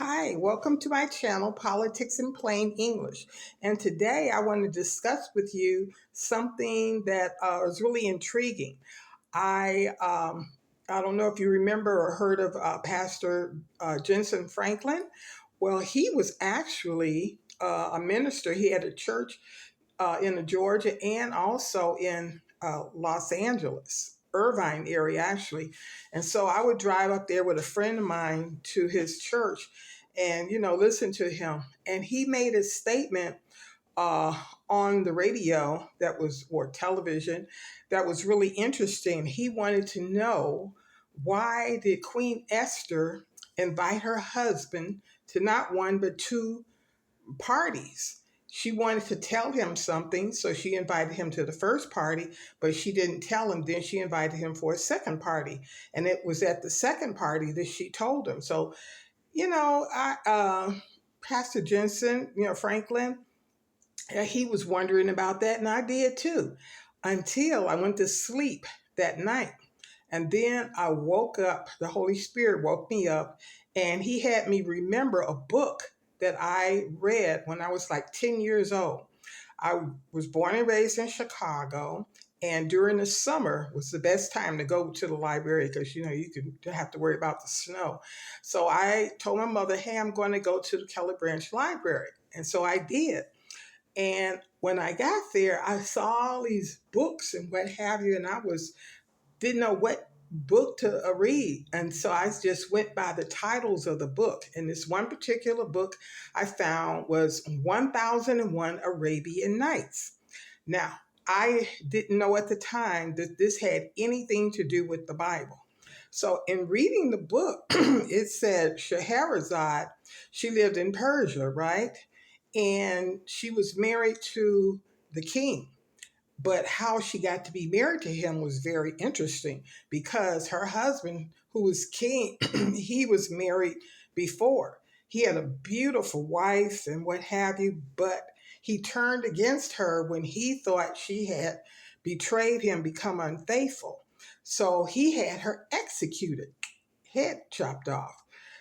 Hi, welcome to my channel, Politics in Plain English. And today I want to discuss with you something that is really intriguing. I don't know if you remember or heard of Pastor Jentzen Franklin. Well, he was actually a minister. He had a church in Georgia and also in Los Angeles, Irvine area actually. And so I would drive up there with a friend of mine to his church and, listen to him. And he made a statement uh, on the radio or television that was really interesting. He wanted to know, why did Queen Esther invite her husband to not one but two parties? She wanted to tell him something, so she invited him to the first party, but she didn't tell him. Then she invited him for a second party, and it was at the second party that she told him. So, Pastor Jentzen, Franklin, he was wondering about that, and I did too, until I went to sleep that night. And then I woke up, the Holy Spirit woke me up, and he had me remember a book that I read when I was like 10 years old. I was born and raised in Chicago, and during the summer was the best time to go to the library because, you didn't have to worry about the snow. So I told my mother, hey, I'm going to go to the Keller Branch Library. And so I did. And when I got there, I saw all these books and what have you, and didn't know what book to read. And so I just went by the titles of the book. And this one particular book I found was 1001 Arabian Nights. Now, I didn't know at the time that this had anything to do with the Bible. So in reading the book, it said Scheherazade, she lived in Persia, right? And she was married to the king. But how she got to be married to him was very interesting because her husband, who was king, he was married before. He had a beautiful wife and what have you, but he turned against her when he thought she had betrayed him, become unfaithful. So he had her executed, head chopped off.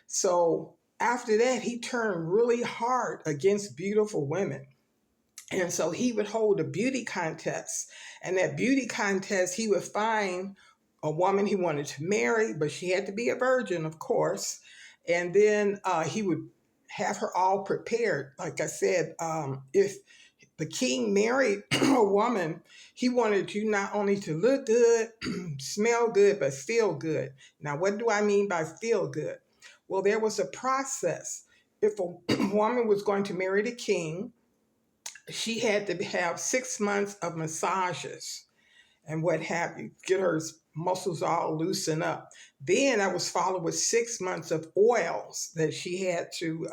So after that, he turned really hard against beautiful women. And so he would hold a beauty contest. And that beauty contest, he would find a woman he wanted to marry, but she had to be a virgin, of course. And then he would have her all prepared. Like I said, if the king married a woman, he wanted you not only to look good, smell good, but feel good. Now, what do I mean by feel good? Well, there was a process. If a woman was going to marry the king, she had to have 6 months of massages and what have you, get her muscles all loosened up. Then I was followed with 6 months of oils that she had to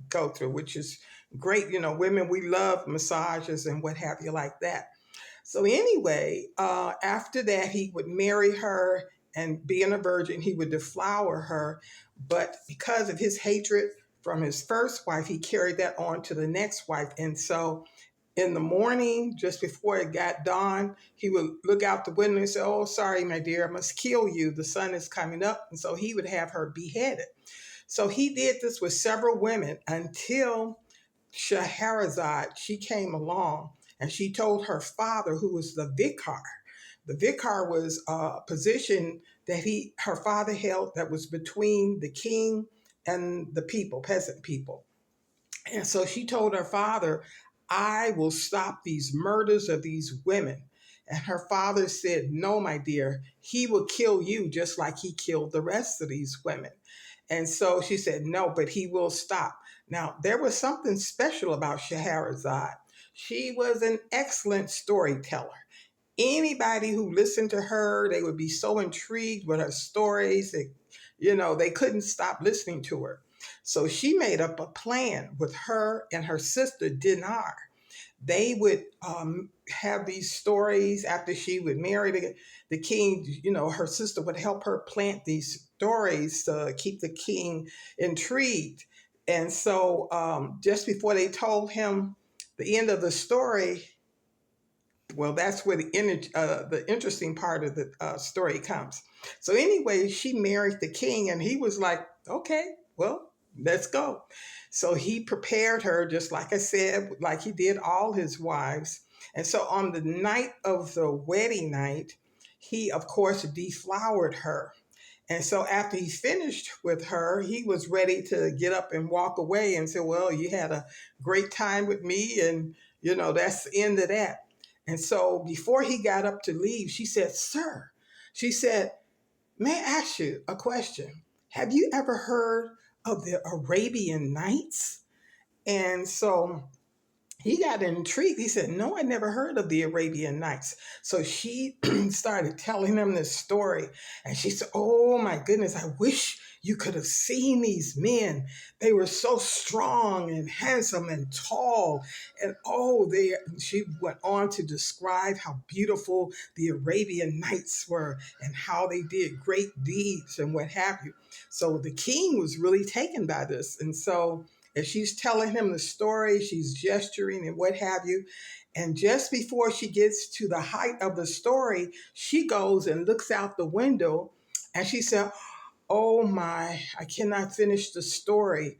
go through, which is great. Women, we love massages and what have you like that. So anyway, after that, he would marry her, and being a virgin, he would deflower her. But because of his hatred from his first wife, he carried that on to the next wife. And so in the morning, just before it got dawn, he would look out the window and say, oh, sorry, my dear, I must kill you. The sun is coming up. And so he would have her beheaded. So he did this with several women until Scheherazade, she came along and she told her father, who was the vicar. The vicar was a position that her father held that was between the king and the people, peasant people. And so she told her father, I will stop these murders of these women. And her father said, no, my dear, he will kill you just like he killed the rest of these women. And so she said, no, but he will stop. Now, there was something special about Scheherazade. She was an excellent storyteller. Anybody who listened to her, they would be so intrigued with her stories that, they couldn't stop listening to her. So she made up a plan with her and her sister, Dinar. They would have these stories after she would marry the king. Her sister would help her plant these stories to keep the king intrigued. And so just before they told him the end of the story, well, that's where the interesting part of the story comes. So anyway, she married the king, and he was like, okay, well, let's go. So he prepared her, just like I said, like he did all his wives. And so on the night of the wedding night, he, of course, deflowered her. And so after he finished with her, he was ready to get up and walk away and say, well, you had a great time with me. And, that's the end of that. And so before he got up to leave, she said, sir, she said, may I ask you a question? Have you ever heard of the Arabian Nights? And so he got intrigued. He said, no, I never heard of the Arabian Nights. So she started telling him this story. And she said, oh my goodness, I wish you could have seen these men. They were so strong and handsome and tall. And she went on to describe how beautiful the Arabian Nights were and how they did great deeds and what have you. So the king was really taken by this. And so as she's telling him the story, she's gesturing and what have you. And just before she gets to the height of the story, she goes and looks out the window and she said, oh my, I cannot finish the story.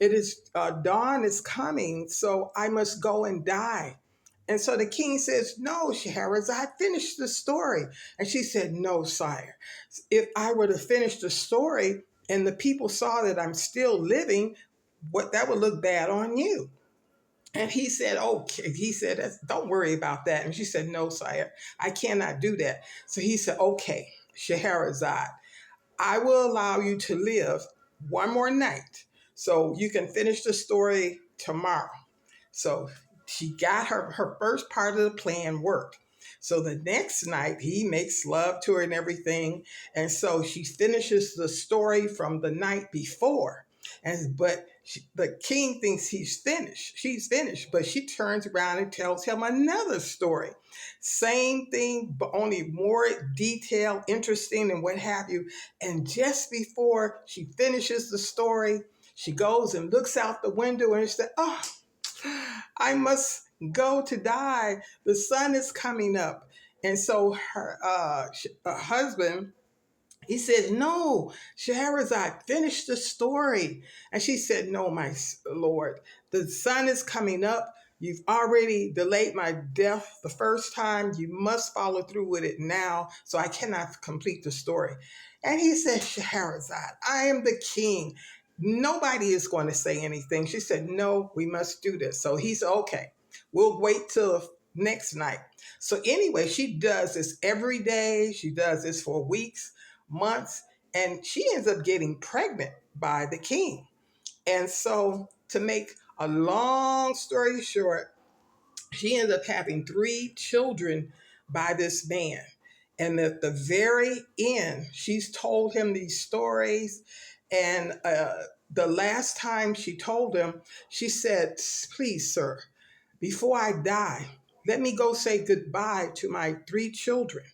It is dawn is coming, so I must go and die. And so the king says, no, Scheherazade, finish the story. And she said, no, sire. If I were to finish the story and the people saw that I'm still living, what that would look bad on you. And he said, okay. He said, don't worry about that. And she said, no, sire, I cannot do that. So he said, okay, Scheherazade, I will allow you to live one more night so you can finish the story tomorrow. So she got her first part of the plan worked. So the next night he makes love to her and everything. And so she finishes the story from the night before. The king thinks she's finished, but she turns around and tells him another story. Same thing, but only more detailed, interesting, and what have you. And just before she finishes the story, she goes and looks out the window and says, oh, I must go to die. The sun is coming up. And so her husband, he said, no, Scheherazade, finish the story. And she said, no, my lord, the sun is coming up. You've already delayed my death the first time. You must follow through with it now, so I cannot complete the story. And he said, Scheherazade, I am the king. Nobody is going to say anything. She said, no, we must do this. So he said, okay, we'll wait till next night. So anyway, she does this every day. She does this for weeks, months, and she ends up getting pregnant by the king. And so to make a long story short, she ends up having 3 children by this man. And at the very end, she's told him these stories. And the last time she told him, she said, please, sir, before I die, let me go say goodbye to my 3 children.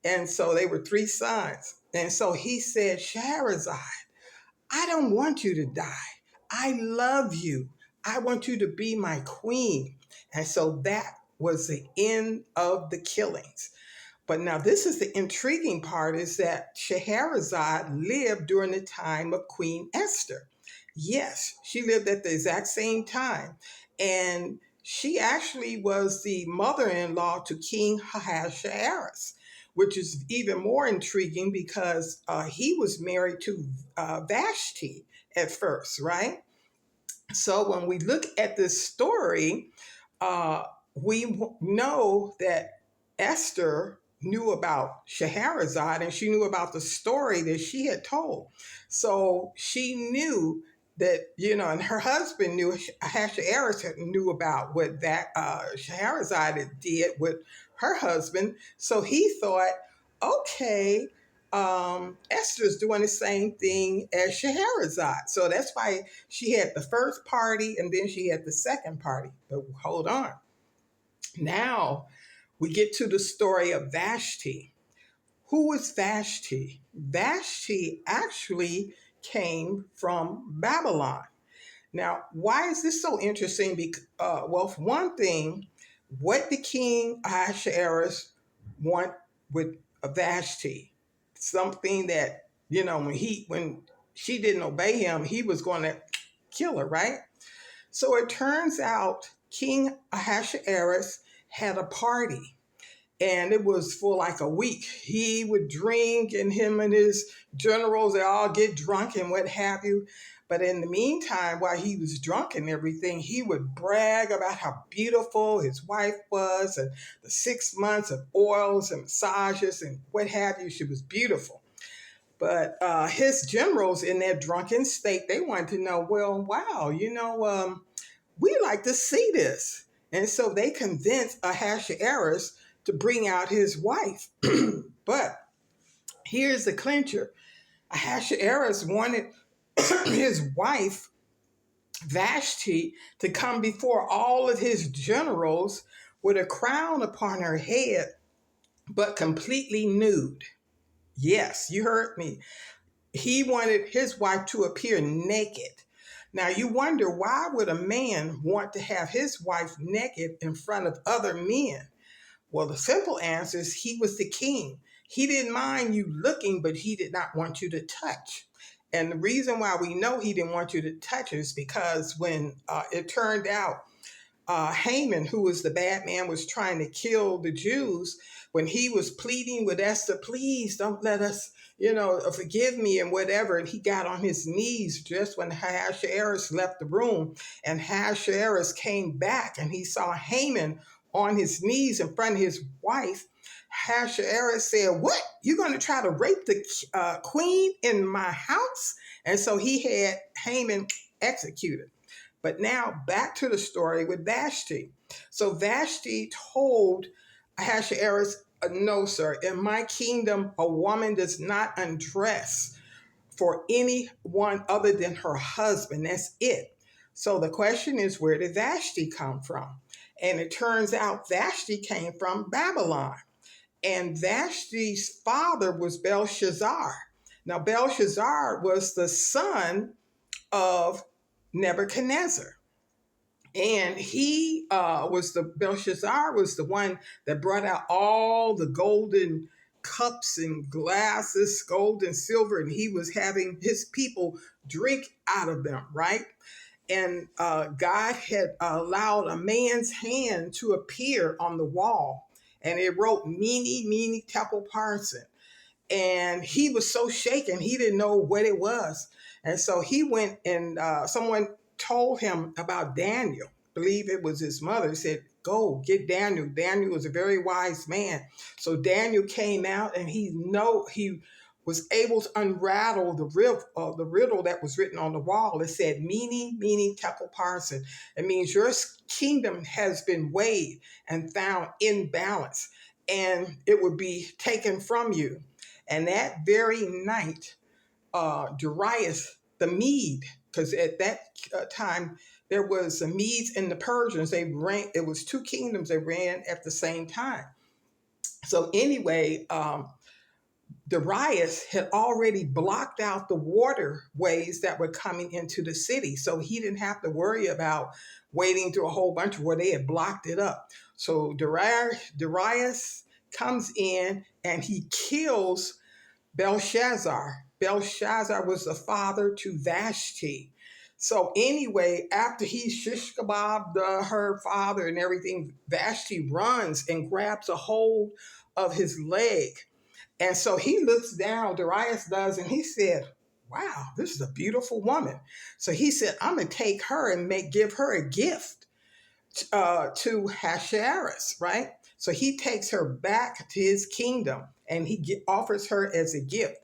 And so they were 3 sons. And so he said, Scheherazade, I don't want you to die. I love you. I want you to be my queen. And so that was the end of the killings. But now this is the intriguing part, is that Scheherazade lived during the time of Queen Esther. Yes, she lived at the exact same time. And she actually was the mother-in-law to King Ahasuerus, which is even more intriguing because he was married to Vashti at first, right? So when we look at this story, uh, we know that Esther knew about Scheherazade and she knew about the story that she had told. So she knew that, and her husband knew, Ahasuerus knew about what that Scheherazade did with her husband. So he thought, okay, Esther's doing the same thing as Scheherazade. So that's why she had the first party and then she had the second party. But hold on. Now we get to the story of Vashti. Who was Vashti? Vashti actually came from Babylon. Now, why is this so interesting? Well, for one thing, what did King Ahasuerus want with Vashti? Something that, when she didn't obey him, he was going to kill her, right? So it turns out King Ahasuerus had a party, and it was for like a week. He would drink, and him and his generals, they all get drunk and what have you. But in the meantime, while he was drunk and everything, he would brag about how beautiful his wife was and the 6 months of oils and massages and what have you. She was beautiful. But his generals, in their drunken state, they wanted to know, well, wow, we like to see this. And so they convinced Ahasuerus to bring out his wife. But here's the clincher. Ahasuerus wanted his wife, Vashti, to come before all of his generals with a crown upon her head, but completely nude. Yes, you heard me. He wanted his wife to appear naked. Now you wonder, why would a man want to have his wife naked in front of other men? Well, the simple answer is he was the king. He didn't mind you looking, but he did not want you to touch. And the reason why we know he didn't want you to touch is because when it turned out Haman, who was the bad man, was trying to kill the Jews, when he was pleading with Esther, please don't let us, forgive me and whatever. And he got on his knees just when Ahasuerus left the room. And Ahasuerus came back and he saw Haman on his knees in front of his wife. Ahasuerus said, what? You're going to try to rape the queen in my house? And so he had Haman executed. But now back to the story with Vashti. So Vashti told Ahasuerus, no, sir, in my kingdom, a woman does not undress for anyone other than her husband. That's it. So the question is, where did Vashti come from? And it turns out Vashti came from Babylon. And Vashti's father was Belshazzar. Now, Belshazzar was the son of Nebuchadrezzar. And Belshazzar was the one that brought out all the golden cups and glasses, gold and silver, and he was having his people drink out of them, right? And God had allowed a man's hand to appear on the wall, and it wrote, Mene, Mene, Tekel Parson. And he was so shaken, he didn't know what it was. And so he went and someone told him about Daniel. I believe it was his mother, said, go get Daniel. Daniel was a very wise man. So Daniel came out and he was able to unravel the riddle that was written on the wall. It said, Mene, Mene, Tekel Parson. It means your kingdom has been weighed and found in balance, and it would be taken from you. And that very night, Darius the Mede, because at that time there was the Medes and the Persians. It was two kingdoms that ran at the same time. So anyway, Darius had already blocked out the waterways that were coming into the city. So he didn't have to worry about wading through a whole bunch where they had blocked it up. So Darius comes in and he kills Belshazzar. Belshazzar was the father to Vashti. So anyway, after he shish kebabbed her father and everything, Vashti runs and grabs a hold of his leg. And so he looks down, Darius does, and he said, wow, this is a beautiful woman. So he said, I'm going to take her and give her a gift to Ahasuerus, right? So he takes her back to his kingdom and he offers her as a gift.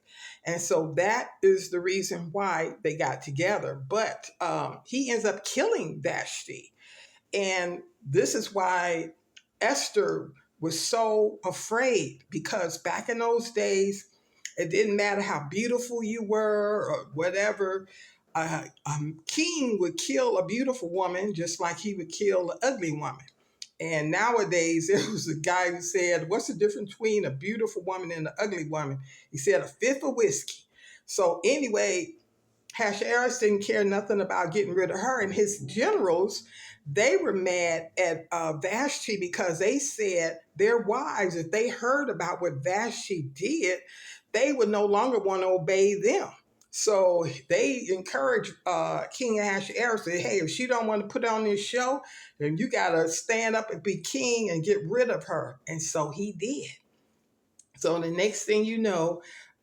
And so that is the reason why they got together. But he ends up killing Vashti. And this is why Esther was so afraid, because back in those days, it didn't matter how beautiful you were or whatever. A king would kill a beautiful woman just like he would kill an ugly woman. And nowadays, there was a guy who said, what's the difference between a beautiful woman and an ugly woman? He said, a fifth of whiskey. So anyway, Ahasuerus didn't care nothing about getting rid of her. And his generals, they were mad at Vashti because they said their wives, if they heard about what Vashti did, they would no longer want to obey them. So they encourage King Ahasuerus, say, hey, if she don't want to put on this show, then you got to stand up and be king and get rid of her. And so he did. So the next thing you know,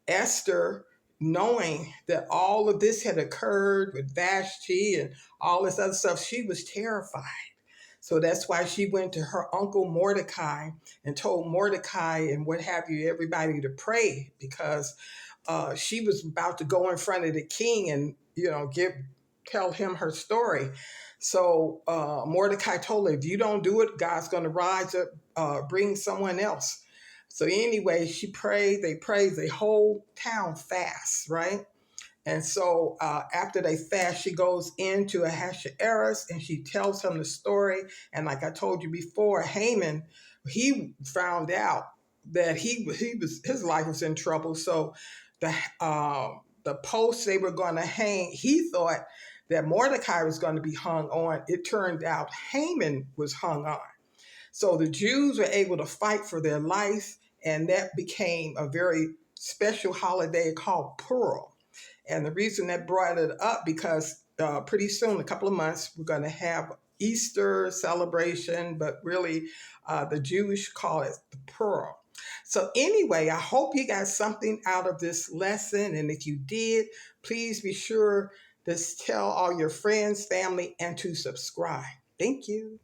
Esther, knowing that all of this had occurred with Vashti and all this other stuff, she was terrified. So that's why she went to her uncle Mordecai and told Mordecai and what have you, everybody to pray, because she was about to go in front of the king and tell him her story. So Mordecai told her, if you don't do it, God's going to rise up, bring someone else. So anyway, she prayed, they prayed, the whole town fasts, right? And so after they fast, she goes into Ahasuerus and she tells him the story. And like I told you before, Haman, he found out that his life was in trouble. So the post they were going to hang, he thought that Mordecai was going to be hung on. It turned out Haman was hung on. So the Jews were able to fight for their life, and that became a very special holiday called Purim. And the reason that brought it up, because pretty soon, a couple of months, we're going to have Easter celebration, but really the Jewish call it the Purim. So anyway, I hope you got something out of this lesson. And if you did, please be sure to tell all your friends, family, and to subscribe. Thank you.